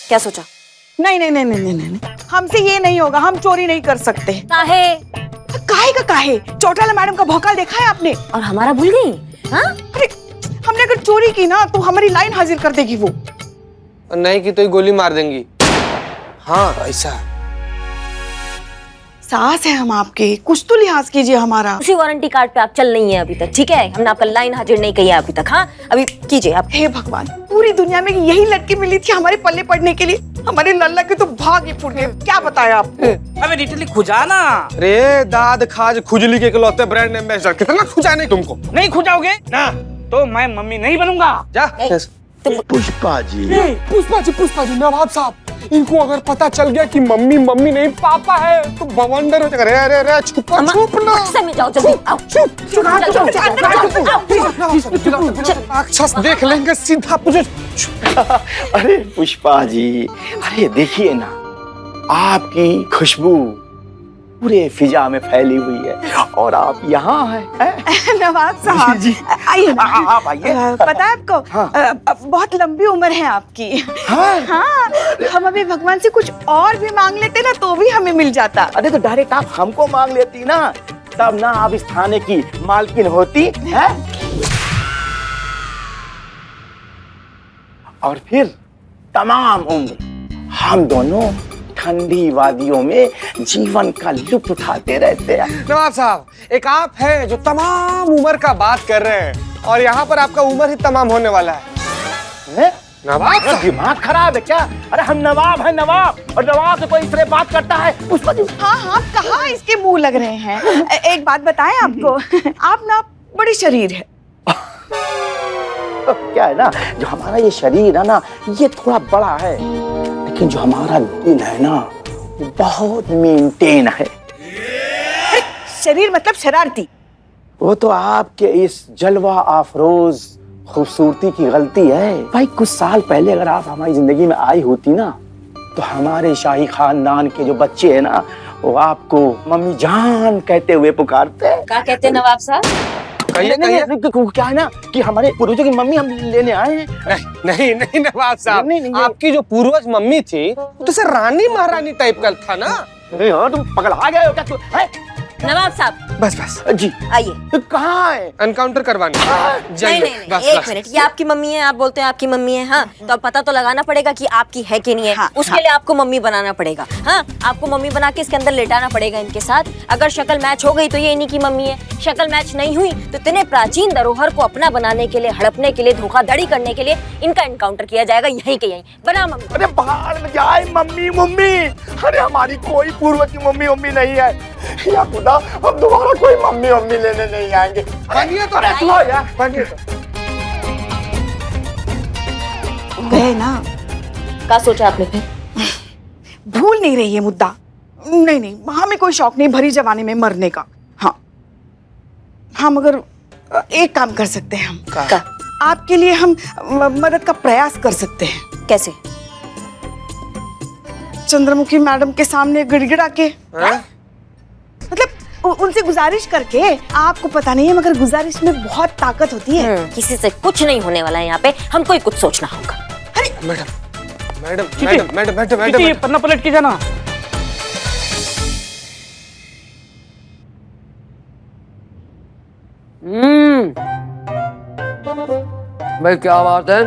क्या सोचा? नहीं नहीं नहीं नहीं नहीं नहीं, हमसे ये नहीं होगा, हम चोरी नहीं कर सकते। काहे? काहे का काहे? चौटाला मैडम का भौकाल देखा है आपने? और हमारा भूल गई? हाँ? अरे हमने अगर चोरी की ना तो हमारी लाइन हाजिर कर देगी वो। और नहीं की तो ही गोली मार देंगी। हाँ ऐसा सास है हम आपके, कुछ तो लिहाज कीजिए हमारा। उसी वारंटी कार्ड पे आप चल नहीं है अभी तक, ठीक है? हमने आपका लाइन हाजिर नहीं किया अभी तक। हाँ अभी कीजिए आप। हे भगवान, पूरी दुनिया में यही लड़की मिली थी हमारे पल्ले पड़ने के लिए। हमारे लल्ला के तो भाग ही फूट गए, क्या बताया आपको। अबे रिटली खुजा ना। अरे दाद खाज खुजली के इकलौते ब्रांड एम्बेसडर, कितना खुजाने तुमको। नहीं खुजाओगे ना तो मैं मम्मी नहीं बनूंगा। जा। पुष्पा जी, पुष्पा जी नवाब साहब, इनको अगर पता चल गया कि मम्मी मम्मी नहीं पापा है तो बवंडर हो जाएगा। रे रे रे छुपा छुपना। में जाओ जल्दी, आओ। राक्षस देख लेंगे सीधा पूछो। अरे पुष्पा जी, अरे देखिए ना, आपकी खुशबू पूरे फिजा में फैली हुई है और आप यहाँ हैं। नवाब साहब आइए ना। आप आइए। पता है आपको, बहुत लंबी उम्र है आपकी। हाँ, हम अभी भगवान से कुछ और भी मांग लेते ना तो भी हमें मिल जाता। अरे तो डायरेक्ट आप हमको मांग लेती ना, तब ना आप इस थाने की मालकिन होती है। और फिर तमाम उम्र हम दोनों ठंडी वादियों में जीवन का लुत्फ उठाते रहते हैं। नवाब साहब, एक आप हैं जो तमाम उम्र का बात कर रहे हैं और यहाँ पर आपका उम्र ही तमाम होने वाला है। नवाब साहब दिमाग खराब है क्या? अरे हम नवाब हैं, नवाब, और नवाब से कोई इस तरह बात करता है? पुष्पा जी, हाँ हाँ, कहाँ इसके मुंह लग रहे हैं। एक बात बताएं आपको, आप ना बड़े शरीर है। क्या है ना, जो हमारा ये शरीर है ना, ये थोड़ा बड़ा है, लेकिन जो हमारा दिल है ना, वो बहुत मेंटेन है। शरीर मतलब शरारती। वो तो आपके इस जलवा आफरोज खूबसूरती की गलती है। भाई कुछ साल पहले अगर आप हमारी जिंदगी में आई होती ना, तो हमारे शाही खानदान के जो बच्चे हैं ना, वो आपको मम्मी जान कहते हुए पुकारते हैं। क्या कहते हैं नवाब साहब? क्या है ना कि हमारे पूर्वजों की मम्मी हम लेने आए हैं। नहीं नहीं नवाब साहब, नहीं, आपकी जो पूर्वज मम्मी थी तो से रानी महारानी टाइप का था ना। हाँ, तुम पगला गए हो क्या? तू नवाब साहब बस बस जी आइए। कहाँ है? एनकाउंटर करवाने नहीं नहीं, एक मिनट, ये आपकी मम्मी है, आप बोलते हैं आपकी मम्मी है। हाँ तो अब पता तो लगाना पड़ेगा कि आपकी है कि नहीं है। हाँ, उसके लिए आपको मम्मी बनाना पड़ेगा। हाँ आपको मम्मी बना के इसके अंदर लेटाना पड़ेगा इनके साथ। अगर शक्ल मैच हो गई तो ये इन्हीं की मम्मी है, शक्ल मैच नहीं हुई तो इतने प्राचीन धरोहर को अपना बनाने के लिए, हड़पने के लिए, धोखाधड़ी करने के लिए इनका एनकाउंटर किया जाएगा यहीं के यहीं। बना मम्मी। अरे बाहर में जाए मम्मी मम्मी, अरे हमारी कोई पूर्वज की मम्मी मम्मी नहीं है। या खुदा, हम दोबारा कोई मम्मी मम्मी लेने नहीं आएंगे। बनिए तो यार, बनिए तो। गए ना। क्या सोचा आपने फिर? भूल नहीं रही है मुद्दा। नहीं नहीं, हमें कोई शौक नहीं भरी जवानी में मरने का। हाँ हम अगर एक काम कर सकते हैं, हम क्या? आपके लिए हम मदद का प्रयास कर सकते हैं। कैसे? चंद्रमुखी मैडम के सामने गिड़गिड़ा के, मतलब उनसे गुजारिश करके। आपको पता नहीं है मगर गुजारिश में बहुत ताकत होती है। किसी से कुछ नहीं होने वाला है यहाँ पे, हमको ही कुछ सोचना होगा। Madam madam madam madam madam madam ये पन्ना पलट के जाना। भाई क्या बात है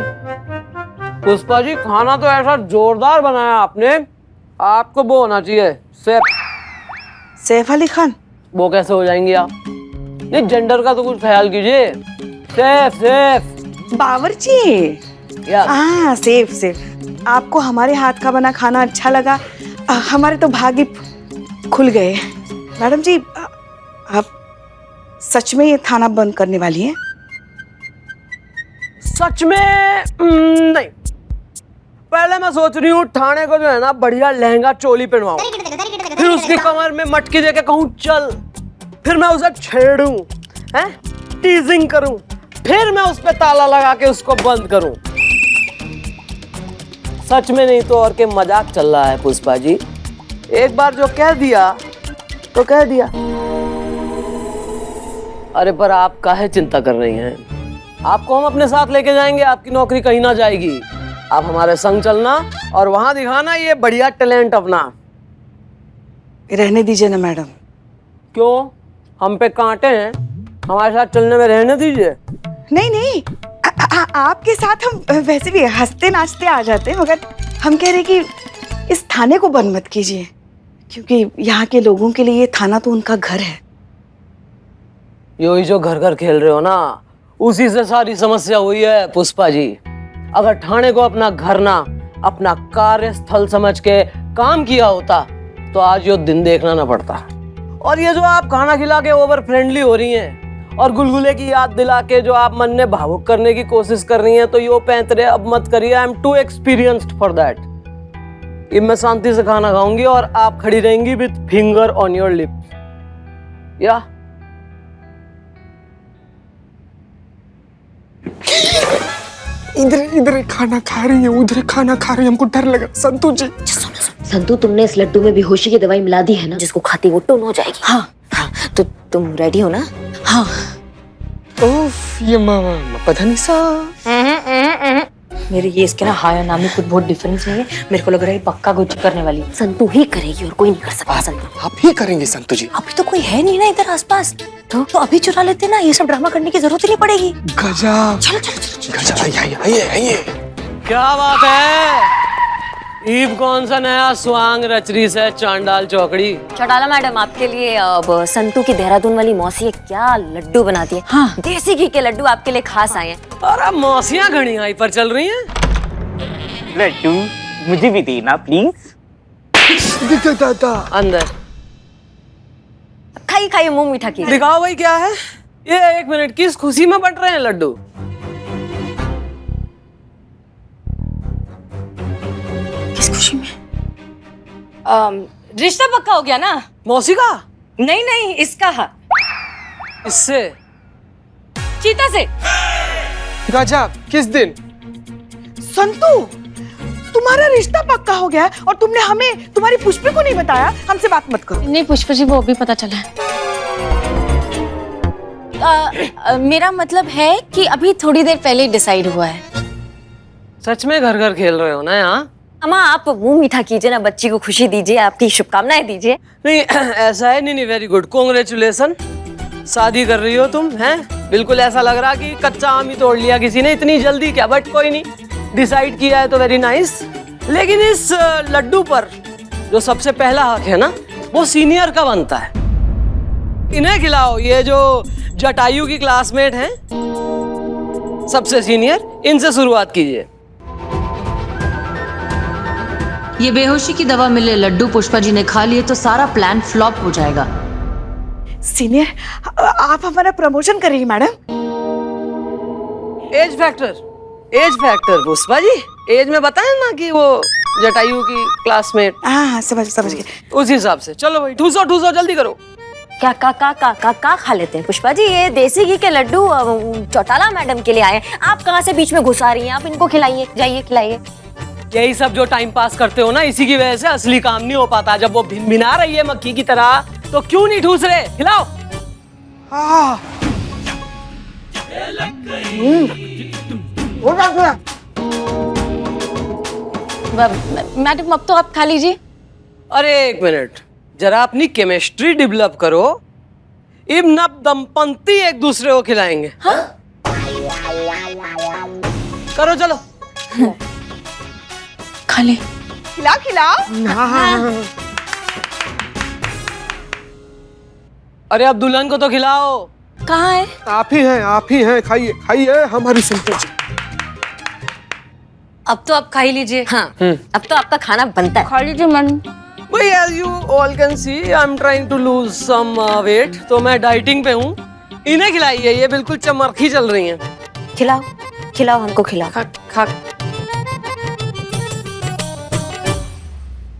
पुष्पा जी, खाना तो ऐसा जोरदार बनाया आपने, आपको वो होना चाहिए सेफ। सैफ अली खान? वो कैसे हो जाएंगी आप? नहीं, जेंडर का तो कुछ ख्याल कीजिए। सेफ सेफ बावर्ची। या हाँ सेफ सेफ। आपको हमारे हाथ का बना खाना अच्छा लगा, हमारे तो भाग्य खुल गए। मैडम जी, आप सच में ये थाना बंद करने वाली हैं? सच में नहीं, पहले मैं सोच रही हूँ थाने को जो है ना बढ़िया लहंगा चोली पहनवाऊं, फिर उसकी कमर में मटकी देके कहूँ चल, फिर मैं उसे छेड़ूं, हैं, टीजिंग करूं, फिर मैं उस पे ताला लगा के उसको बंद करूं। सच में नहीं तो और के मजाक चल रहा है पुष्पा जी। एक बार जो कह दिया तो कह दिया। अरे पर आप काहे चिंता कर रही हैं? आपको हम अपने साथ लेके जाएंगे, आपकी नौकरी कहीं ना जाएगी। आप हमारे संग चलना और वहां दिखाना ये बढ़िया टैलेंट अपना। रहने दीजिए ना मैडम। क्यों, हम पे कांटे हैं? हमारे साथ चलने में रहने दीजिए। नहीं नहीं, आपके साथ हम वैसे भी हंसते नाचते आ जाते हैं, मगर हम कह रहे कि इस थाने को बंद मत कीजिए, क्योंकि यहाँ के लोगों के लिए ये थाना तो उनका घर है। यही जो घर घर खेल रहे हो ना, उसी से सारी समस्या हुई है पुष्पा जी। अगर थाने को अपना घर ना अपना कार्यस्थल समझ के काम किया होता तो आज यो दिन देखना ना पड़ता। और ये जो आप खाना खिला के ओवर फ्रेंडली हो रही हैं और गुलगुले की याद दिला के जो आप मन ने भावुक करने की कोशिश कर रही हैं, तो यो पैंतरे अब मत करिए। I am too experienced for that. अब मैं शांति से खाना खाऊंगी और आप खड़ी रहेंगी with finger on your lips. या इधर इधर खाना खा रही है, उधर खाना खा रही है, हमको डर लगा। संतू जी, संतू, तुमने इस लड्डू में बेहोशी की दवाई मिला दी है ना, जिसको खाती वो टून हो जाएगी। हाँ हाँ, तो तुम रेडी हो ना? हाँ। उफ, ये मामा पता नहीं सा। मेरे ये इसके ना हाय और नाम में कुछ बहुत डिफरेंस नहीं है। मेरे को लग रहा है पक्का कुछ करने वाली है। संतू ही करेगी और कोई नहीं कर सकता। संतू आप ही करेंगे संतू जी। अभी तो कोई है नहीं ना इधर आसपास, तो अभी चुरा लेते ना, ये सब ड्रामा करने की जरूरत ही नहीं पड़ेगी। गजब। चलो चलो चलो गजब, आइए। क्या बात है? ईब कौन सा नया स्वांग रच रही से चांडाल चौकड़ी? चौटाला मैडम, आपके लिए अब संतू की देहरादून वाली मौसी है क्या लड्डू बनाती है। हाँ, देसी घी के लड्डू आपके लिए खास आए हैं। अरे मौसियां घड़ी आई पर चल रही हैं। लड्डू मुझे भी देना प्लीज। दादा अंदर खाइए खाइए, मुंह मीठा कीजिए। दिखाओ भाई क्या है ये। 1 मिनट, किस खुशी में बट रहे हैं लड्डू? किस खुशी में? रिश्ता पक्का हो गया ना? मौसी का? नहीं नहीं, इसका। इससे? चीता से। गजब, किस दिन? संतू, तुम्हारा रिश्ता पक्का हो गया है और तुमने हमें तुम्हारी पुष्पी को नहीं बताया। हमसे बात मत करो। नहीं पुष्पा जी, वो अभी पता चला है। मेरा मतलब है कि अभी थोड़ी देर पहले डिसाइड हुआ है। सच में घर घर खेल रहे हो ना यहाँ? अम्मा, आप मुंह मीठा कीजिए ना, बच्ची को खुशी दीजिए, आपकी शुभकामनाएं दीजिए। नहीं ऐसा है। नहीं, वेरी गुड, कॉन्ग्रेचुलेसन। शादी कर रही हो तुम, हैं? बिल्कुल ऐसा लग रहा कि कच्चा आम ही तोड़ लिया किसी ने, इतनी जल्दी क्या, बट कोई नहीं, डिसाइड किया है तो वेरी नाइस। लेकिन इस लड्डू पर जो सबसे पहला हक है ना, वो सीनियर का बनता है। इन्हें खिलाओ, ये जो जटायु की क्लासमेट हैं, सबसे सीनियर, इनसे शुरुआत कीजिए। ये बेहोशी की दवा मिले लड्डू पुष्पा जी ने खा लिए तो सारा प्लान फ्लॉप हो जाएगा। सीनियर, आप हमारा प्रमोशन करेंगी madam? Age factor Pushpa ji, as में बताएं ना कि वो जटायु की क्लासमेट। हाँ, समझ गए। उस हिसाब से चलो भाई, ठूसो जल्दी करो। क्या का खा लेते हैं पुष्पा जी? ये देसी घी के लड्डू चौटाला मैडम के लिए आए हैं। आप कहाँ से बीच में घुसा रही हैं? आप इनको खिलाइए, जाइए खिलाइए। यही सब जो टाइम पास करते हो ना, इसी की वजह से असली काम नहीं हो पाता। जब वो भिनभिना रही है मक्खी की तरह, तो क्यों नहीं ठूस रहे? खिलाओ। मैडम, अब तो आप खा लीजिए। अरे 1 मिनट, जरा अपनी केमिस्ट्री डेवलप करो। इब नब दंपति एक दूसरे को खिलाएंगे। हाँ? करो चलो। खा ले। खिलाओ। अरे अब दुल्हन को तो खिलाओ। कहाँ है? आप ही हैं, खाइए हमारी संतू जी। अब तो आप खा ही लीजिए। हाँ, अब तो आपका खाना बनता है। खा लीजिए मैडम। भाई as you all can see, I'm trying to lose some weight, तो मैं डाइटिंग पे हूँ। इन्हें खिलाइए, ये बिल्कुल चमरखी चल रही हैं। खिलाओ हमको, खिलाओ। खा।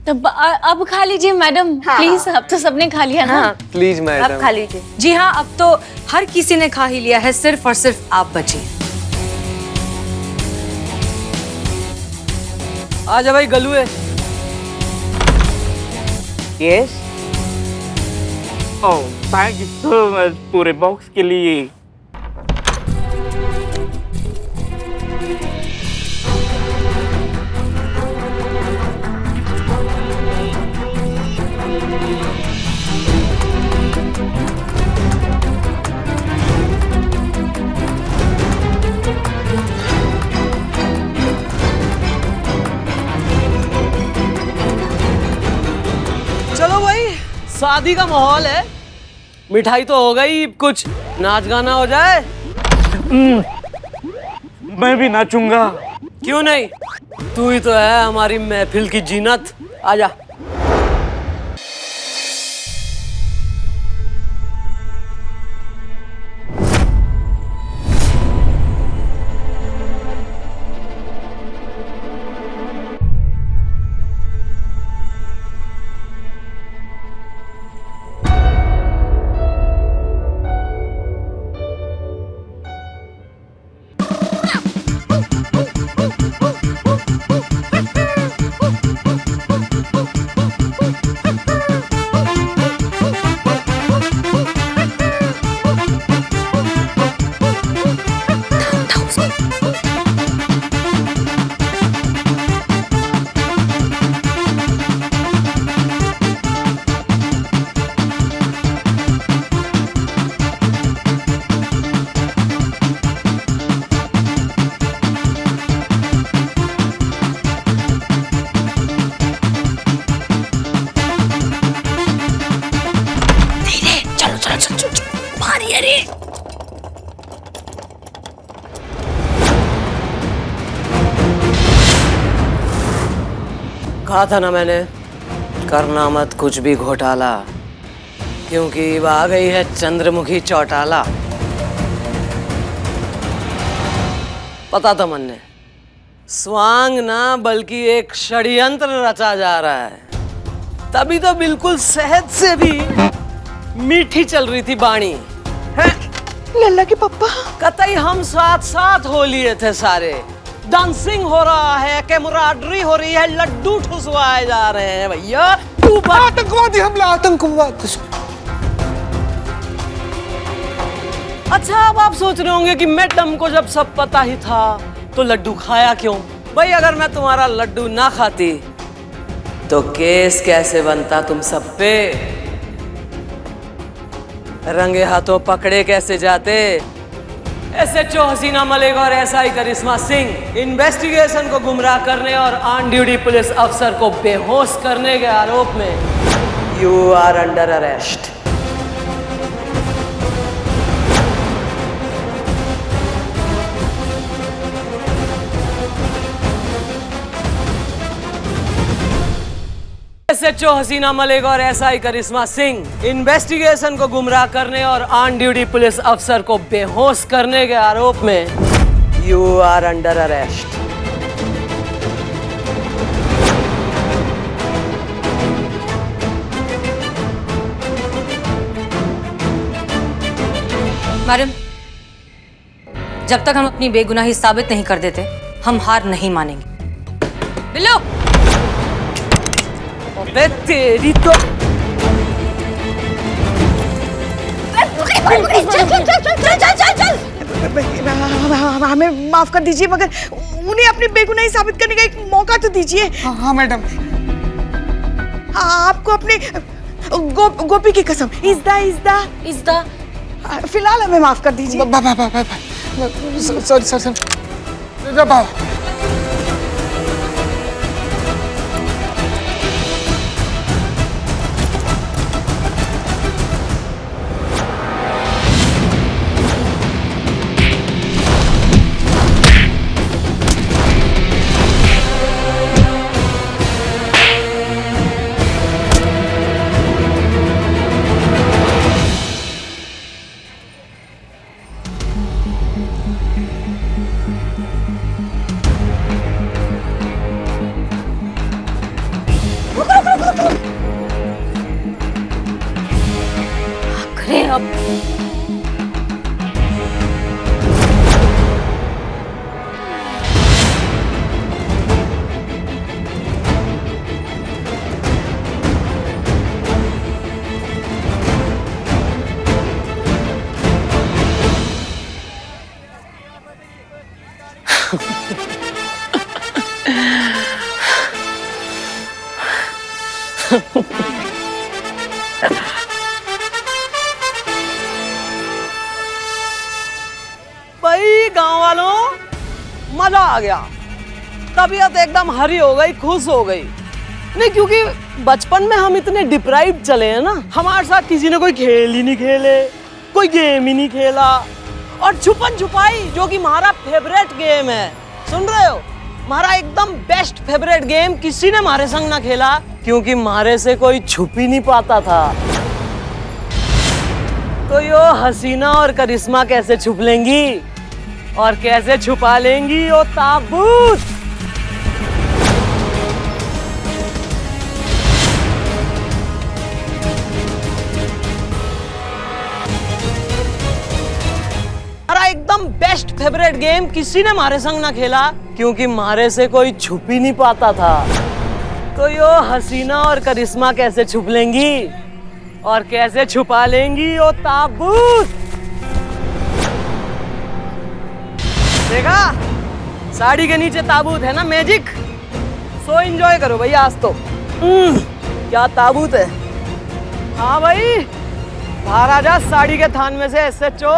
अब खा लीजिए मैडम, प्लीज। अब तो सबने खा लिया ना? प्लीज मैडम, अब खा लीजिए। जी हाँ, अब तो हर किसी ने खा ही लिया है, सिर्फ और सिर्फ आप बचे। आजा भाई गलुए। Yes. Oh thank you so much पूरे बॉक्स के लिए। शादी का माहौल है, मिठाई तो हो गई, कुछ नाच गाना हो जाए। मैं भी नाचूंगा। क्यों नहीं, तू ही तो है हमारी महफिल की जीनत। आजा। कहा था ना मैंने, करना मत कुछ भी घोटाला, क्योंकि अब आ गई है चंद्रमुखी चौटाला। पता था मन ने, स्वांग ना बल्कि एक षड्यंत्र रचा जा रहा है। तभी तो बिल्कुल सहज से भी मीठी चल रही थी बाणी है। लल्ला के पप्पा, कतई हम साथ साथ हो लिए थे सारे। डांसिंग हो रहा है, कैमराडरी हो रही है, लड्डू ठुसवाए जा रहे हैं भैया। आतंकवादी हमला, आतंकवाद। अच्छा, अब आप सोच रहे होंगे कि मैडम को जब सब पता ही था तो लड्डू खाया क्यों? भाई अगर मैं तुम्हारा लड्डू ना खाती तो केस कैसे बनता तुम सब पे? रंगे हाथों पकड़े कैसे जाते? SHO हसीना मलिक और SI करिश्मा सिंह इन्वेस्टिगेशन को गुमराह करने और ऑन ड्यूटी पुलिस अफसर को बेहोश करने के आरोप में you are under arrest. SHO Hasina Malik और SI करिश्मा सिंह इन्वेस्टिगेशन को गुमराह करने और ऑन ड्यूटी पुलिस अफसर को बेहोश करने के आरोप में you are under arrest. Madam, जब तक हम अपनी बेगुनाही साबित नहीं कर देते हम हार नहीं मानेंगे। बिल्लू, अबे तेरी तो हमें माफ कर दीजिए, मगर उन्हें अपनी बेगुनाही साबित करने का एक मौका तो दीजिए। हाँ मैडम। आपको अपने गोपी की कसम, इज़्दा फिलहाल हमें माफ कर दीजिए। Sorry sir. भाई गांव वालों, मजा आ गया। तबीयत एकदम हरी हो गई, खुश हो गई। नहीं, क्योंकि बचपन में हम इतने डिप्राइव्ड चले हैं ना, हमारे साथ किसी ने कोई खेल ही नहीं खेले, कोई गेम ही नहीं खेला, और छुपन छुपाई जो कि हमारा फेवरेट गेम है, सुन रहे हो, हमारा एकदम बेस्ट फेवरेट गेम किसी ने हमारे संग ना खेला, क्योंकि हमारे से कोई छुप ही नहीं पाता था। तो यो हसीना और करिश्मा कैसे छुप लेंगी और कैसे छुपा लेंगी वो ताबूत। हमारा एकदम बेस्ट फेवरेट गेम किसी ने हमारे संग ना खेला, क्योंकि हमारे से कोई छुप ही नहीं पाता था। तो यो हसीना और करिश्मा कैसे छुप लेंगी और कैसे छुपा लेंगी वो ताबूत। देखा, साड़ी के नीचे ताबूत है ना, मैजिक। सो एंजॉय करो भैया आज तो। क्या ताबूत है। हाँ भाई, बाहर आ जा साड़ी के थान में से SHO।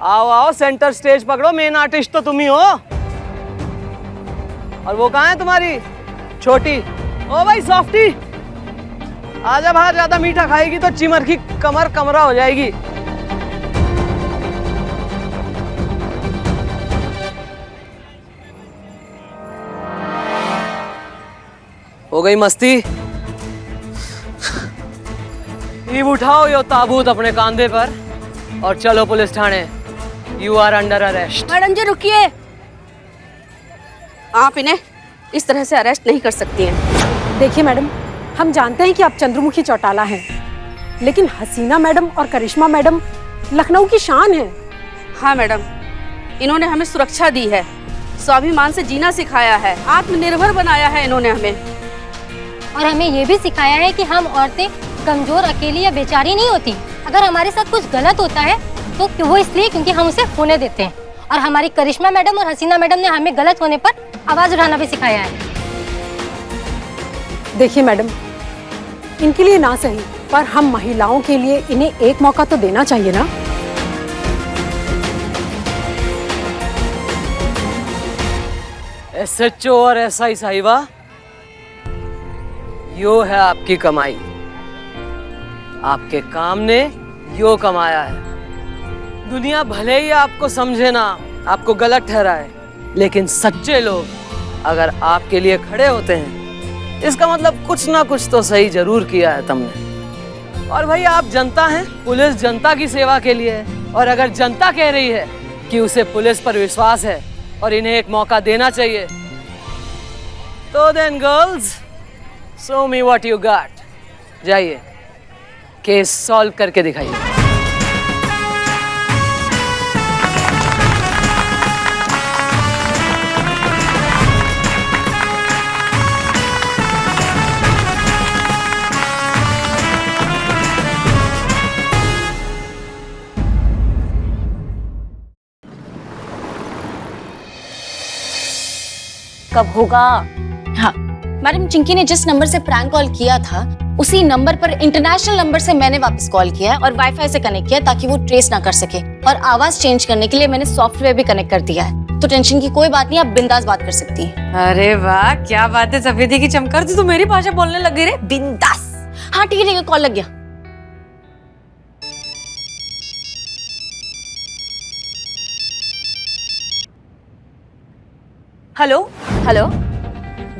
आओ आओ, सेंटर स्टेज पकड़ो, मेन आर्टिस्ट तो तुम ही हो। और वो कहाँ है तुम्हारी छोटी? ओ भाई सॉफ्टी, आजा बाहर, ज्यादा मीठा खाएगी तो चिमर की कमर कमरा हो जाएगी। हो गई मस्ती? ईब उठाओ यो ताबूत अपने कांधे पर और चलो पुलिस थाने। You are under arrest। Madam जी रुकिए, आप इन्हें इस तरह से अरेस्ट नहीं कर सकती हैं। देखिए मैडम, हम जानते हैं कि आप चंद्रमुखी चौटाला हैं, लेकिन हसीना मैडम और करिश्मा मैडम लखनऊ की शान है। हाँ मैडम, इन्होंने हमें सुरक्षा दी है, स्वाभिमान से जीना सिखाया है, आत्मनिर्भर बनाया है इन्होंने हमें। और हमें ये भी सिखाया है कि हम औरतें कमजोर, अकेली या बेचारी नहीं होती। अगर हमारे साथ कुछ गलत होता है तो वो इसलिए क्योंकि हम उसे होने देते हैं। और हमारी करिश्मा मैडम और हसीना मैडम ने हमें गलत होने पर आवाज उठाना भी सिखाया है। देखिए मैडम, इनके लिए ना सही, पर हम महिलाओं के लिए इन्हें एक मौका तो देना चाहिए ना। SHO और SI साहिबा, यो है आपकी कमाई। आपके काम ने यो कमाया है। दुनिया भले ही आपको समझे ना, आपको गलत ठहराए, लेकिन सच्चे लोग अगर आपके लिए खड़े होते हैं, इसका मतलब कुछ ना कुछ तो सही जरूर किया है तुमने। और भाई आप जनता हैं, पुलिस जनता की सेवा के लिए है, और अगर जनता कह रही है कि उसे पुलिस पर विश्वास है और इन्हें एक मौका देना चाहिए, तो then girls, show me what you got. जाइए, केस सॉल्व करके दिखाइए। कब होगा? हाँ मैडम, चिंकी ने जिस नंबर से प्रैंक कॉल किया था उसी नंबर पर इंटरनेशनल नंबर से मैंने वापस कॉल किया है और वाईफाई से कनेक्ट किया ताकि वो ट्रेस ना कर सके। और आवाज चेंज करने के लिए मैंने सॉफ्टवेयर भी कनेक्ट कर दिया है, तो टेंशन की कोई बात नहीं, आप बिंदास बात कर सकती हैं। अरे वाह, क्या बात है सफेदी की चमकर, तू तो मेरी भाषा बोलने लग गई रे। बिंदास। हाँ ठीक है, कॉल लग गया। हेलो हेलो,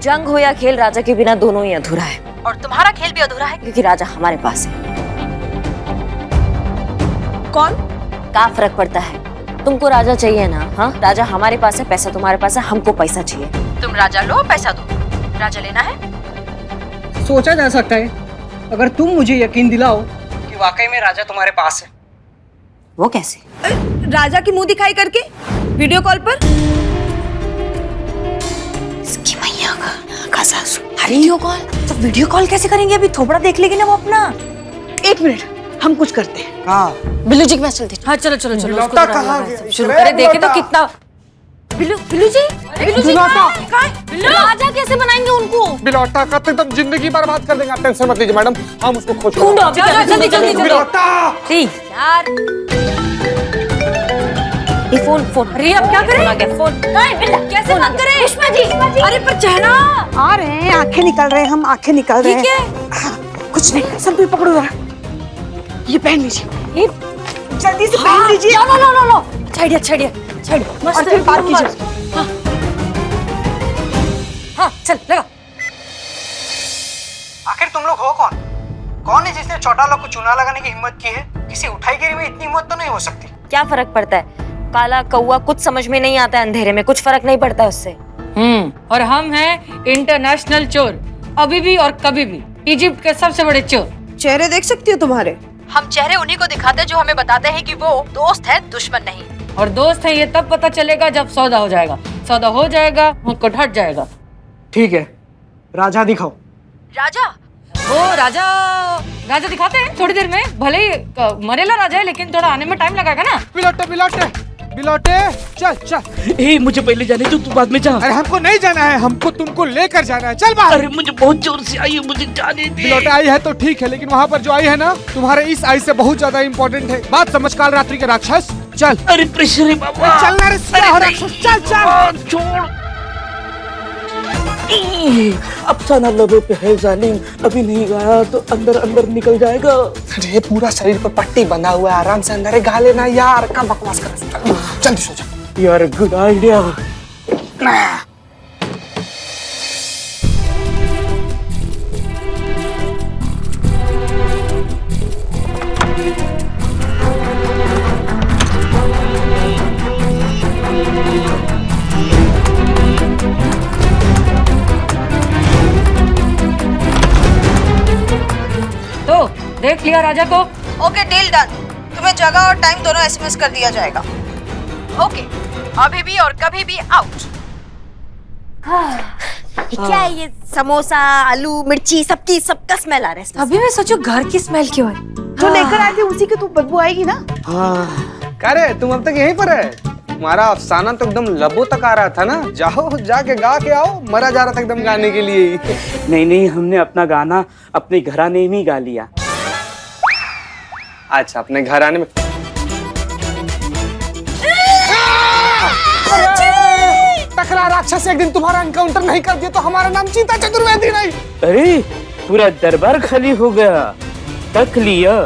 जंग हो या खेल, राजा के बिना दोनों ही अधूरा है। और तुम्हारा खेल भी अधूरा है क्योंकि राजा हमारे पास है। कौन? क्या फर्क पड़ता है? तुमको राजा चाहिए ना? हाँ, राजा हमारे पास है, पैसा तुम्हारे पास है, हमको पैसा चाहिए। तुम राजा लो, पैसा दो। राजा लेना है? सोचा जा सकता है, अगर तुम मुझे यकीन दिलाओ कि वाकई में राजा तुम्हारे पास है। वो कैसे? राजा की मुंह दिखाई करके वीडियो कॉल पर। इसकी मैया का सासू। Video call? तो वीडियो कॉल कैसे करेंगे? अभी थोबड़ा देख लेगी ना वो अपना। एक मिनट, हम कुछ करते हैं। हाँ, बिल्लू जी के पास चलते। हाँ चलो चलो चलो, लौटा कहाँ गया? शुरू करें, देखे तो कितना। बिल्लू, बिल्लू जी, बिल्लू जी, लौटा। कहाँ है? राजा कैसे बनाएंगे उनको? बिलौटा का तो एकदम जिंदगी बर्बाद कर देंगे। आप टेंशन मत लीजिए मैडम, हम उसको खोज ढूंढो, जल्दी जल्दी बिलौटा। यार ये फोन अरे अब क्या करें? फोन आ गया, फोन कैसे बात करें? रेशमा जी, अरे पर चेहरा आ रहे हैं, आंखें निकल रहे हैं, हम आंखें निकल रहे हैं। कुछ नहीं, सब भी पकड़ो जरा, ये पहन लीजिए, ये जल्दी से पहन लीजिए। लो छड़िए और फिर पार कीजिए। हाँ चल लगा। आखिर तुम लोग हो कौन? कौन है जिसने चौटाला को चूना लगाने की हिम्मत की है? किसी उठाई गिरी में इतनी हिम्मत तो नहीं हो सकती। क्या फर्क पड़ता है? काला कौवा कुछ समझ में नहीं आता है अंधेरे में, कुछ फर्क नहीं पड़ता उससे। और हम हैं इंटरनेशनल चोर, अभी भी और कभी भी इजिप्ट के सबसे बड़े चोर। चेहरे देख सकती हो तुम्हारे? हम चेहरे उन्हीं को दिखाते हैं जो हमें बताते हैं कि वो दोस्त है, दुश्मन नहीं। और दोस्त है ये तब पता चलेगा जब सौदा हो जाएगा। सौदा हो जाएगा मुक्कुट हट जाएगा। ठीक है, राजा दिखाओ। राजा? वो राजा दिखाते हैं थोड़ी देर में, भले ही मरेला राजा है लेकिन थोड़ा आने में टाइम लगाएगा ना। बिलौटे चल। ए, मुझे पहले जाने दो, तू बाद में जा। अरे हमको नहीं जाना है, हमको तुमको लेकर जाना है। चल बाहर। अरे मुझे बहुत जोर से आई है, मुझे जाने दे। बिलौटे आई है तो ठीक है, लेकिन वहाँ पर जो आई है ना, तुम्हारे इस आई से बहुत ज्यादा इम्पोर्टेंट है। बात समझ काल रात्रि के राक्षस। चल। अरे प्रेशर है बाबा। चलना रे राक्षस, चल। छोड़। अफसाना लबों पे है जालिम, अभी नहीं गाया तो अंदर अंदर निकल जाएगा। अरे पूरा शरीर पर पट्टी बंधा हुआ है, आराम से अंदर गा लेना यार। क्या बकवास कर रहा है? जल्दी सो जा यार, गुड आइडिया। तो देख लिया राजा को? Okay, deal done. तुम्हें जगह और टाइम दोनों एसएमएस कर दिया जाएगा। ओके, अभी भी और कभी भी आउट। क्या है ये? समोसा, आलू, मिर्ची, सबका स्मेल आ रहा है इसमें। अभी मैं सोचू घर की स्मेल क्यों है? जो लेकर आए थे उसी की तो बदबू आएगी ना। क्या रे, तुम अब तक यहीं पर है? तुम्हारा अफसाना तो एकदम लबों तक आ रहा था ना। जाओ जाके गा के आओ। मरा जा रहा था एकदम गाने के लिए। नहीं, हमने अपना गाना अपने घराने में ही गा लिया। अच्छा, अपने घराने में। टकरा राक्षस एक दिन तुम्हारा एनकाउंटर नहीं कर दिया तो हमारा नाम चीता चतुर्वेदी नहीं। अरे पूरा दरबार खाली हो गया, तक लिया।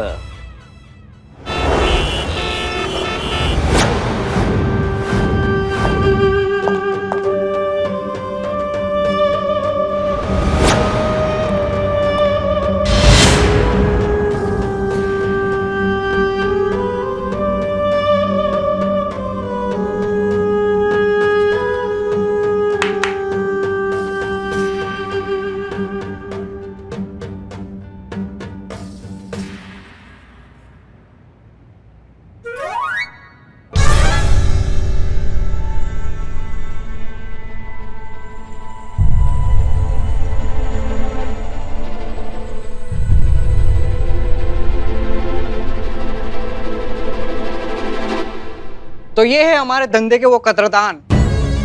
तो ये है हमारे धंधे के वो कदरदान,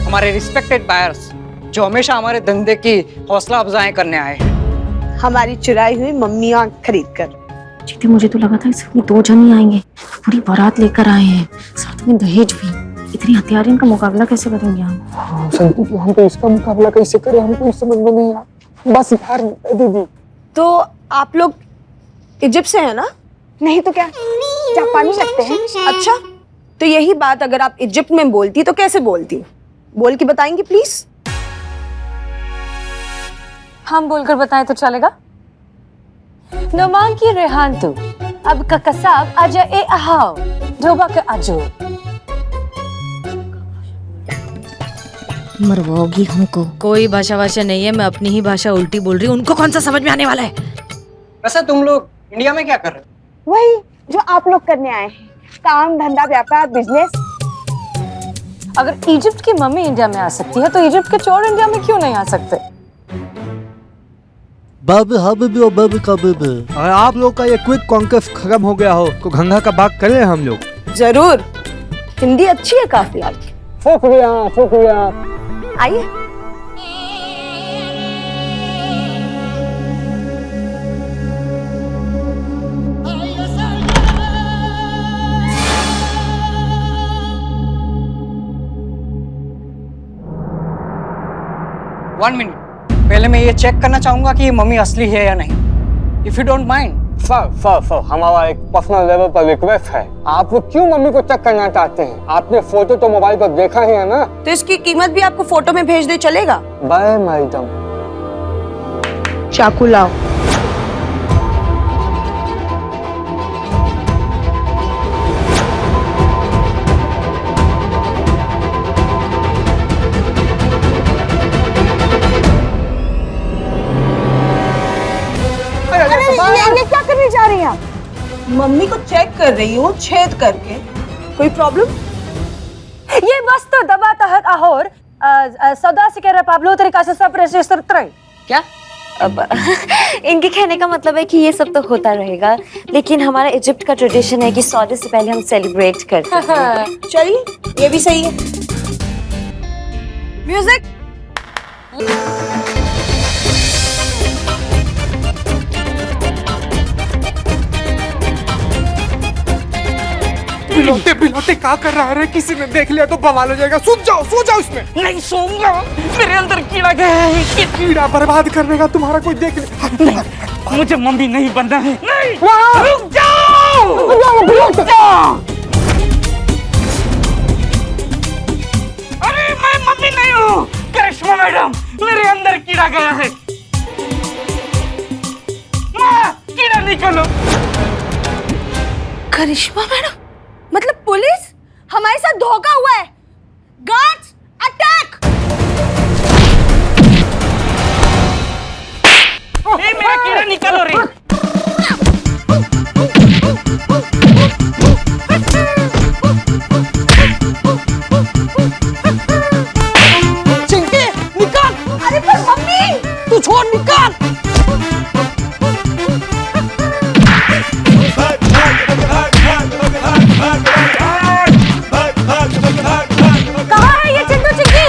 हमारे रिस्पेक्टेड बायर्स, जो हमेशा हमारे धंधे की हौसला अफजाएं करने आए हैं। हमारी चुराई हुई मम्मियाँ खरीद कर। जीते, मुझे तो लगा था इसमें 2 जन ही आएंगे, पूरी बारात लेकर आए हैं, साथ में दहेज भी। इतनी हथियारों का मुकाबला कैसे करेंगे हम? संतु जी, हम तो इसका मुकाबला कैसे करें, हमको समझ में नहीं आ। बस यार दीदी। तो आप लोग इजिप्ट से हैं ना? नहीं तो क्या जापानी लगते हैं। अच्छा, तो यही बात अगर आप इजिप्ट में बोलती तो कैसे बोलती? बोल के बताएंगी प्लीज? हम बोलकर बताएं तो चलेगा? नमांकी रेहान तू अब का कसाब आजा ए अहाव ढोबा के आजो। मरवाओगी हमको। कोई भाषा नहीं है, मैं अपनी ही भाषा उल्टी बोल रही हूँ, उनको कौन सा समझ में आने वाला है? वैसे तुम लोग इंडिया में क्या कर रहे हो? वही जो आप लोग करने आए हैं, काम धंधा व्यापार बिजनेस। अगर इजिप्ट की मम्मी इंडिया में आ सकती है तो इजिप्ट के चोर इंडिया में क्यों नहीं आ सकते? और आप लोग का ये क्विक कॉन्क्वेस्ट खत्म हो गया हो तो गंगा का बाग करें हम लोग। जरूर, हिंदी अच्छी है काफी आपकी। शुक्रिया शुक्रिया। आइए। 1 मिनट, पहले मैं ये चेक करना चाहूंगा कि ये मम्मी असली है या नहीं, if you don't mind. Sir हमारा एक पर्सनल लेवल पर रिक्वेस्ट है, आप लोग क्यों मम्मी को चेक करना चाहते हैं? आपने फोटो तो मोबाइल पर देखा ही है ना। तो इसकी कीमत भी आपको फोटो में भेज दे चलेगा? Bye madam. चाकू लाओ। ये क्या करने जा रही हैं आप? मम्मी को चेक कर रही हूँ छेद करके। कोई प्रॉब्लम? ये बस तो दबाता है और सौदा से कह रहा पाब्लो तरीका से सब रजिस्टर तरंग क्या? अब इनके कहने का मतलब है कि ये सब तो होता रहेगा, लेकिन हमारा इजिप्ट का ट्रेडिशन है कि सौदे से पहले हम सेलिब्रेट करते हैं। चलिए, ये भी सही है। म्यूजिक। बिलोटे क्या कर रहा है? किसी ने देख लिया तो बवाल हो जाएगा। सो जाओ इसमें। नहीं सोऊंगा, मेरे अंदर कीड़ा गया है। कीड़ा बर्बाद करने का तुम्हारा कोई देख ले। मुझे मम्मी नहीं बनना है। नहीं, रुक जाओ। अरे मैं मम्मी नहीं हूँ, करिश्मा मैडम, मेरे अंदर कीड़ा गया है। कीड़ा निकालो। करिश्मा मैडम? मतलब पुलिस? हमारे साथ धोखा हुआ है। Guards attack! मेरा कीड़ा निकालो रे। चिंकी निकाल। अरे पर मम्मी! तू छोड़, निकाल। कहाँ है ये चिंटू चिंकी?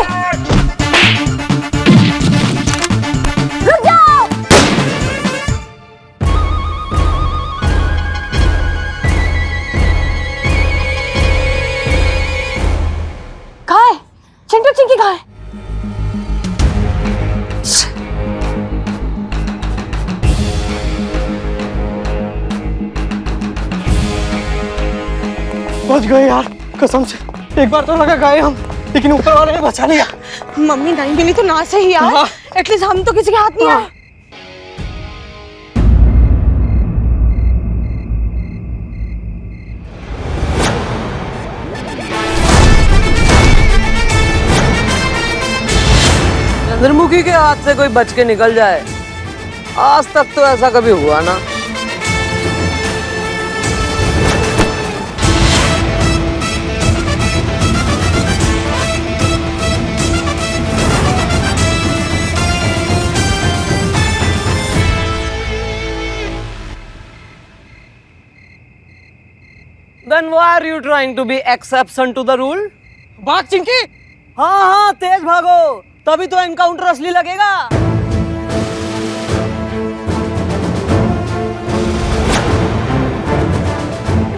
रुक जाओ। कहाँ है चिंटू चिंकी? कहाँ है? बच गए यार, कसम से। एक बार तो लगा गए हम, लेकिन ऊपर वाले ने बचा लिया। मम्मी नहीं मिली तो ना सही यार। एटलीस्ट हम तो किसी के हाथ नहीं आए। चंद्रमुखी के हाथ से कोई बच के निकल जाए, आज तक तो ऐसा कभी हुआ ना। Then why are you trying to be exception to the rule? भाग चिंकी। हाँ, तेज भागो, तभी तो एनकाउंटर असली लगेगा।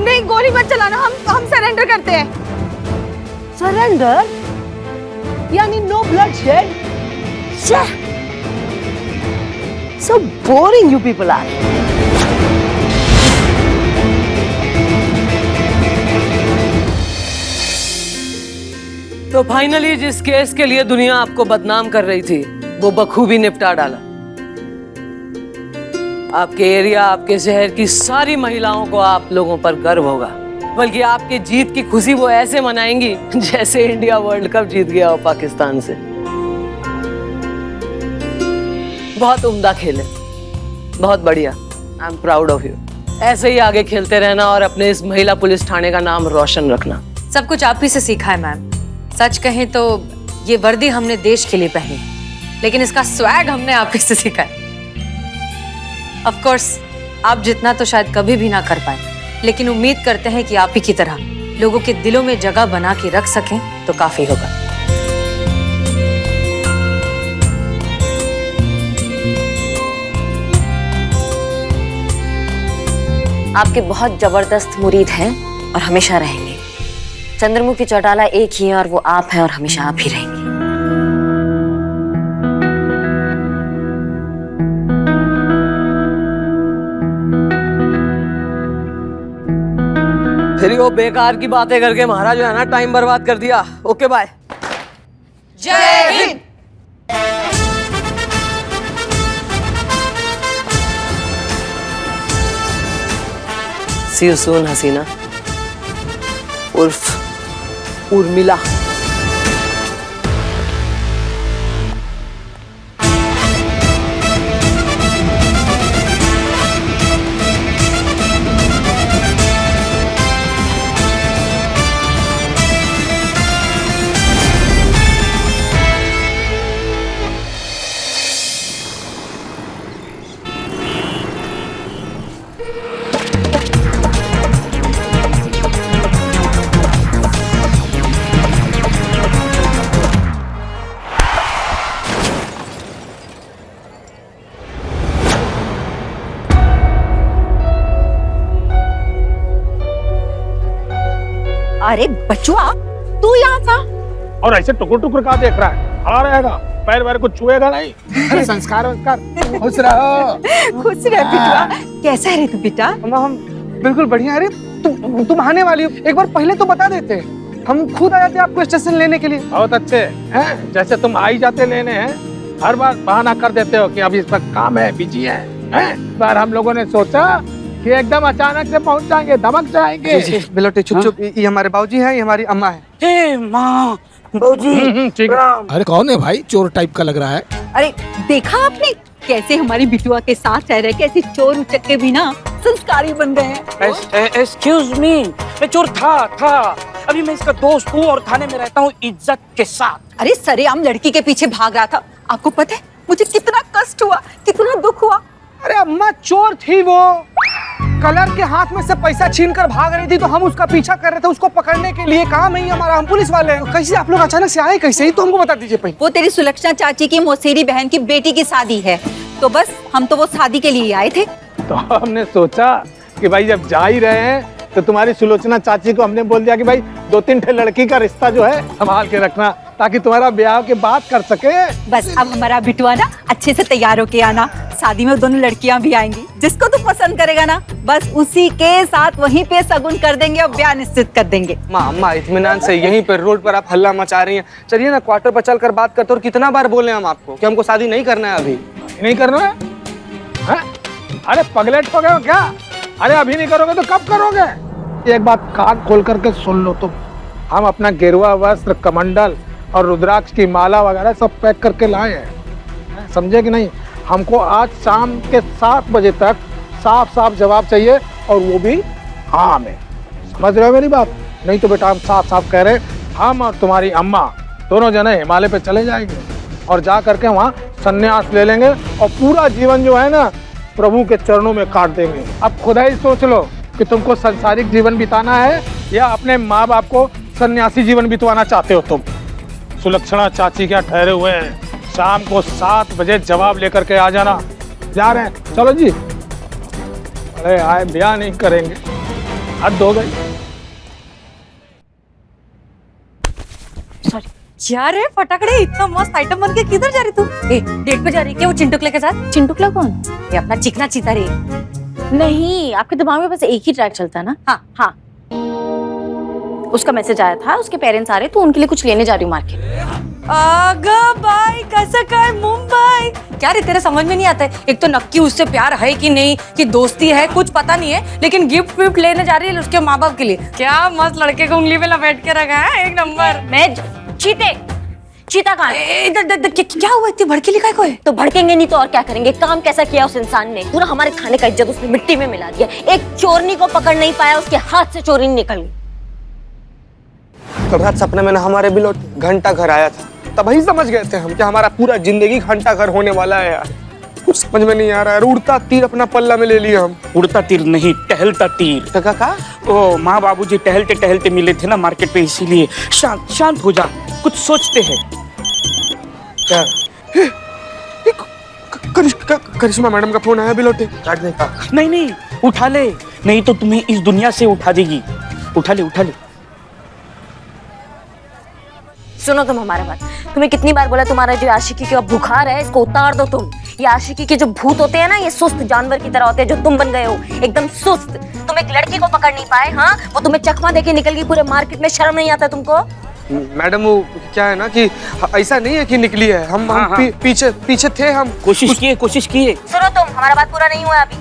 नहीं, गोली मत चलाना। हम सरेंडर करते हैं। सरेंडर? यानी no bloodshed? So boring you people are. तो फाइनली जिस केस के लिए दुनिया आपको बदनाम कर रही थी, वो बखूबी निपटा डाला। आपके एरिया, आपके शहर की सारी महिलाओं को आप लोगों पर गर्व होगा, बल्कि आपकी जीत की खुशी वो ऐसे मनाएंगी जैसे इंडिया वर्ल्ड कप जीत गया हो पाकिस्तान से। बहुत उम्दा खेले, बहुत बढ़िया। I am proud of you. ऐसे ही आगे खेलते रहना और अपने इस महिला पुलिस थाने का नाम रोशन रखना। सब कुछ आप ही से सीखा है मैम। सच कहें तो ये वर्दी हमने देश के लिए पहनी, लेकिन इसका स्वैग हमने आप ही से सीखा है। ऑफ कोर्स आप जितना तो शायद कभी भी ना कर पाए, लेकिन उम्मीद करते हैं कि आप ही की तरह लोगों के दिलों में जगह बना के रख सकें तो काफी होगा। आपके बहुत जबरदस्त मुरीद हैं और हमेशा रहेंगे। चंद्रमुखी चौटाला एक ही है और वो आप हैं और हमेशा आप ही रहेंगे। तेरी वो बेकार की बातें करके हमारा जो है ना टाइम बर्बाद कर दिया। Okay bye. जय हिंद। सी यू सून हसीना उर्फ उर्मिला। अरे बचुआ, तू यहाँ था? और ऐसे टुकुर टुकुर का देख रहा है? खड़ा रहेगा, पैर वैर कुछ छुएगा नहीं। अरे संस्कार वंस्कार। खुश रहो। खुश रह बिटुआ। कैसा है रे तू बेटा? हम बिल्कुल बढ़िया। अरे तुम आने वाली हो, एक बार पहले तो बता देते, हम खुद आ जाते आपको स्टेशन लेने के लिए। बहुत अच्छे हैं, जैसे तुम आ ही जाते लेने हैं, हर बार बहाना कर देते हो कि अभी इस पर काम है, बिजी है। इस बार हम लोगों ने सोचा कि एकदम अचानक से पहुंच जाएंगे, धमक जाएंगे। बिलोटे चुप चुप, ये हमारे बाबूजी हैं, ये हमारी अम्मा है। हे माँ, बाबूजी। ठीक है। अरे कौन है भाई? चोर टाइप का लग रहा है। अरे देखा आपने कैसे हमारी बिटुआ के साथ रह रहे, कैसे चोर उचक्के भी ना संस्कारी बन गए हैं। एक्सक्यूज मी, मैं चोर था। अभी मैं इसका दोस्त हूँ और थाने में रहता हूँ इज्जत के साथ। अरे सरेआम लड़की के पीछे भाग रहा था। आपको पता है मुझे कितना कष्ट हुआ, कितना दुख हुआ। अरे अम्मा, चोर थी वो, कलर के हाथ में से पैसा छीन कर भाग रही थी, तो हम उसका पीछा कर रहे थे, उसको पकड़ने के लिए। काम है हमारा, हम पुलिस वाले हैं। कैसे आप लोग अचानक से आए, कैसे? ही तो हमको बता दीजिए पहले। वो तेरी सुलक्षणा चाची की मौसेरी बहन की बेटी की शादी है, तो बस हम तो वो शादी के लिए आए थे। तो हमने सोचा कि भाई जब जा ही रहे हैं तो तुम्हारी सुलोचना चाची को हमने बोल दिया कि भाई 2-3 ठे लड़की का रिश्ता जो है संभाल के रखना, ताकि तुम्हारा ब्याह के बाद कर सके। बस अब हमारा बिटुआ ना अच्छे से तैयार होके आना, शादी में दोनों लड़कियां भी आएंगी, जिसको तू पसंद करेगा ना बस उसी के साथ वहीं पे शगुन कर देंगे और ब्याह निश्चित कर देंगे। अम्मा इत्मीनान से, यहीं पर रोड पर आप हल्ला मचा रही हैं। चलिए ना क्वार्टर पर चल कर बात करते। और कितना बार बोले हम आपको कि हमको शादी नहीं करना है, अभी नहीं करना है? अरे पगलेट हो गए हो क्या? अरे अभी नहीं करोगे तो कब करोगे? एक बात कान खोल करके सुन लो तुम, हम अपना गेरुआ वस्त्र, कमंडल और रुद्राक्ष की माला वगैरह सब पैक करके लाए हैं, समझे कि नहीं? हमको आज शाम के 7 बजे तक साफ साफ जवाब चाहिए, और वो भी हाँ में। समझ रहे हो मेरी बात? नहीं तो बेटा हम साफ साफ कह रहे, हम और तुम्हारी अम्मा दोनों जने हिमालय पे चले जाएंगे और जा करके वहाँ संन्यास ले लेंगे और पूरा जीवन जो है ना प्रभु के चरणों में काट देंगे। अब खुदा ही सोच लो कि तुमको संसारिक जीवन बिताना है या अपने माँ बाप को सन्यासी जीवन बितवाना चाहते हो तुम। सुलक्षणा चाची क्या ठहरे हुए हैं, शाम को 7 बजे जवाब लेकर के आ जाना। जा रहे हैं, चलो जी। अरे आए, ब्याह नहीं करेंगे, हद हो गई। यार रे फटाकड़े, इतना मस्त आइटम बन के किधर जा रही तू? डेट पे जा रही क्या वो चिंटुकले के साथ? चिंटुकला कौन? ये अपना चिकना चीता रे। नहीं, आपके दिमाग में बस एक ही ट्रैक चलता है ना। हाँ, उसका मैसेज आया था, उसके पेरेंट्स आ रहे तो उनके लिए कुछ लेने जा रही हूँ मार्केट। आगा बाई कैसा का है मुंबई? क्या रे तेरे समझ में नहीं आता है? एक तो नक्की उससे प्यार है कि नहीं, कि दोस्ती है, कुछ पता नहीं है, लेकिन गिफ्ट विफ्ट लेने जा रही है उसके माँ बाप के लिए। क्या मस्त लड़के को उंगली पे लपेट के रखा है, एक नंबर। मैं चीता कहाँ है? क्या हुआ, इतनी भड़कीली काय को है? तो भड़केंगे नहीं तो और क्या करेंगे? काम कैसा किया उस इंसान ने, पूरा हमारे खाने का इज्जत उसने मिट्टी में मिला दिया। एक चोरनी को पकड़ नहीं पाया, उसके हाथ से चोरी निकल गई। कल रात सपने में ना हमारे बिलोट घंटा घर आया था, तब ही समझ गए थे हम कि हमारा पूरा जिंदगी घंटा घर होने वाला है यार। कुछ समझ में नहीं आ रहा है। उड़ता तीर अपना पल्ला में ले लिया हम। उड़ता तीर नहीं, टहलता तीर। का? ओ माँ बाबूजी टहलते टहलते मिले थे ना मार्केट पे, इसीलिए। शांत हो जा, कुछ सोचते हैं। क्या? करिश्मा मैडम का फोन आया बिलोटे। काट दे। नहीं, उठा ले, नहीं तो तुम्हें इस दुनिया से उठा देगी। उठा ले। सुनो तुम हमारा बात, तुम्हें कितनी बार बोला तुम्हारा जो आशिकी का बुखार है इसको उतार दो तुम। ये आशिकी के जो भूत होते हैं ना, ये सुस्त जानवर की तरह होते हैं, जो तुम बन गए हो एकदम सुस्त। तुम एक लड़की को पकड़ नहीं पाए, हाँ वो तुम्हें चकमा देके निकल गई पूरे मार्केट में, शर्म नहीं आता तुमको? मैडम वो क्या है ना कि ऐसा नहीं है कि निकली है, हम पीछे थे, हम कोशिश किए। सुनो तुम, हमारा बात पूरा नहीं हुआ अभी।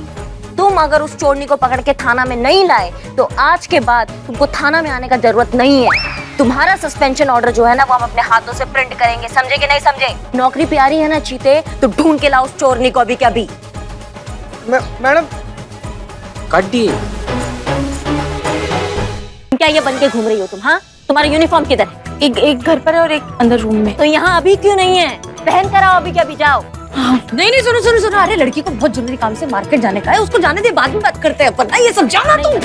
तुम अगर उस चोरनी को पकड़ के थाना में नहीं लाए तो आज के बाद तुमको थाना में आने का जरूरत नहीं है। तुम्हारा सस्पेंशन ऑर्डर जो है ना वो हम अपने हाथों से प्रिंट करेंगे, समझे कि नहीं समझे? नौकरी प्यारी है ना चीते, तो ढूंढ के लाओ उस चोरनी को अभी के अभी। मैडम काट दिए। क्या ये बन के घूम रही हो तुम? हाँ, तुम्हारा यूनिफॉर्म किधर है? एक घर पर है और एक अंदर रूम में। तो यहाँ अभी क्यों नहीं है? पहन कर आओ अभी के अभी, जाओ। नहीं सुनो, अरे लड़की को बहुत जरूरी काम से मार्केट जाने का है, उसको जाने दे, बाद में बात करते हैं अपन। ये सब जाना तुम।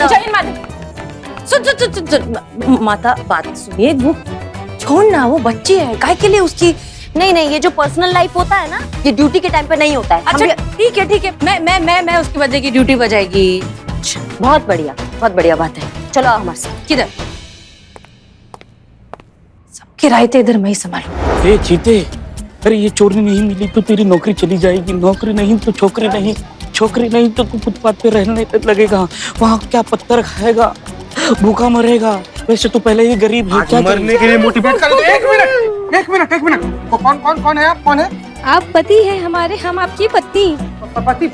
सुन, माता बात सुनिए, वो छोड़ ना, वो बच्ची है, काहे के लिए उसकी। नहीं, ये जो पर्सनल लाइफ होता है ना, ये ड्यूटी के टाइम पे नहीं होता है। अच्छा ठीक है, मैं उसकी वजह की ड्यूटी बजाएगी। बहुत बढ़िया बात है। चलो आओ हमारे साथ। किधर? सबके रायते इधर मैं ही संभालू। ए चीते, अरे ये चोरी नहीं मिली तो तेरी नौकरी चली जाएगी, नौकरी नहीं तो छोकरी नहीं तो तू फुटपाथ पे रहने लगेगा, वहाँ क्या पत्थर खाएगा, भूखा मरेगा। वैसे तो पहले ही गरीब है, क्या मरने के लिए मोटिवेट कर दो। एक मिनट, कौन है आप? कौन है आप? पति है हमारे, हम आपकी पत्नी। पति?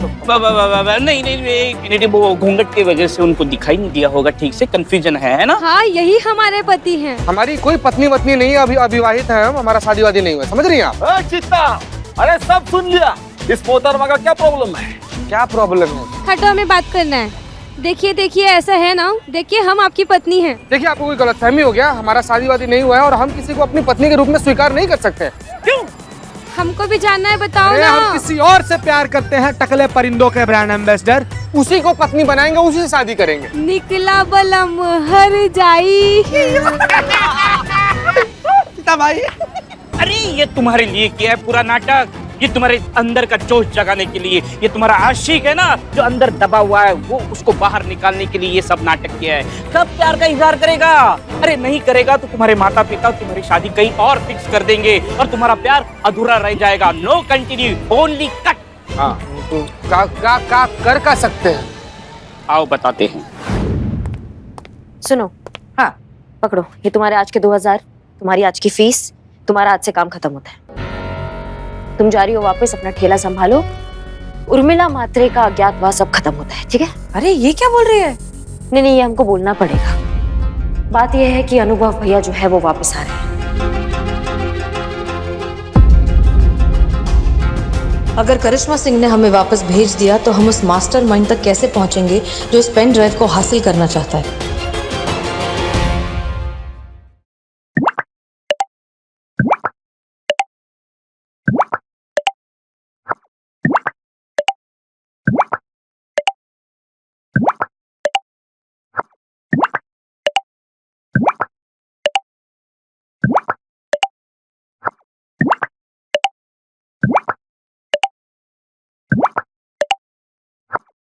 नहीं, वो घूंघट की वजह से उनको दिखाई नहीं दिया होगा ठीक से, कंफ्यूजन है ना? हाँ, यही हमारे पति हैं। हमारी कोई पत्नी वत्नी नहीं है, अभी अविवाहित है हम, हमारा शादी वादी नहीं हुआ, समझ रही हैं आप? चित्ता, अरे सब सुन लिया। इस मोहतरमा का क्या प्रॉब्लम है? क्या प्रॉब्लम है? हटो, हमें बात करना है। देखिए ऐसा है ना, देखिए हम आपकी पत्नी हैं। देखिए आपको कोई गलतफहमी हो गया, हमारा शादी वादी नहीं हुआ है और हम किसी को अपनी पत्नी के रूप में स्वीकार नहीं कर सकते। क्यों? हमको भी जानना है, बताओ ना। हम किसी और से प्यार करते हैं, टकले परिंदों के ब्रांड एम्बेसडर, उसी को पत्नी बनाएंगे, उसी से शादी करेंगे। निकला बलम हर जाई। भाई, अरे ये तुम्हारे लिए किया है पूरा नाटक, ये तुम्हारे अंदर का जोश जगाने के लिए, ये तुम्हारा आशिक है ना जो अंदर दबा हुआ है, वो उसको बाहर निकालने के लिए ये सब नाटक किया है। कब प्यार का इजहार करेगा? अरे नहीं करेगा तो तुम्हारे माता पिता तुम्हारी शादी कहीं और फिक्स कर देंगे और तुम्हारा प्यार अधूरा रह जाएगा। No continue, only cut. हाँ, तो का सकते हैं? आओ बताते हैं। सुनो, हाँ पकड़ो, ये तुम्हारे आज के 2000, तुम्हारी आज की फीस, तुम्हारा आज से काम खत्म होता है। तुम जा रही हो वापस, अपना ठेला संभालो। उर्मिला मात्रे का अज्ञातवास अब खत्म होता है, ठीक है? अरे ये क्या बोल रही है? नहीं, ये हमको बोलना पड़ेगा। बात यह है कि अनुभव भैया जो है वो वापस आ रहे हैं। अगर करिश्मा सिंह ने हमें वापस भेज दिया तो हम उस मास्टरमाइंड तक कैसे पहुंचेंगे जो इस पेन ड्राइव को हासिल करना चाहता है?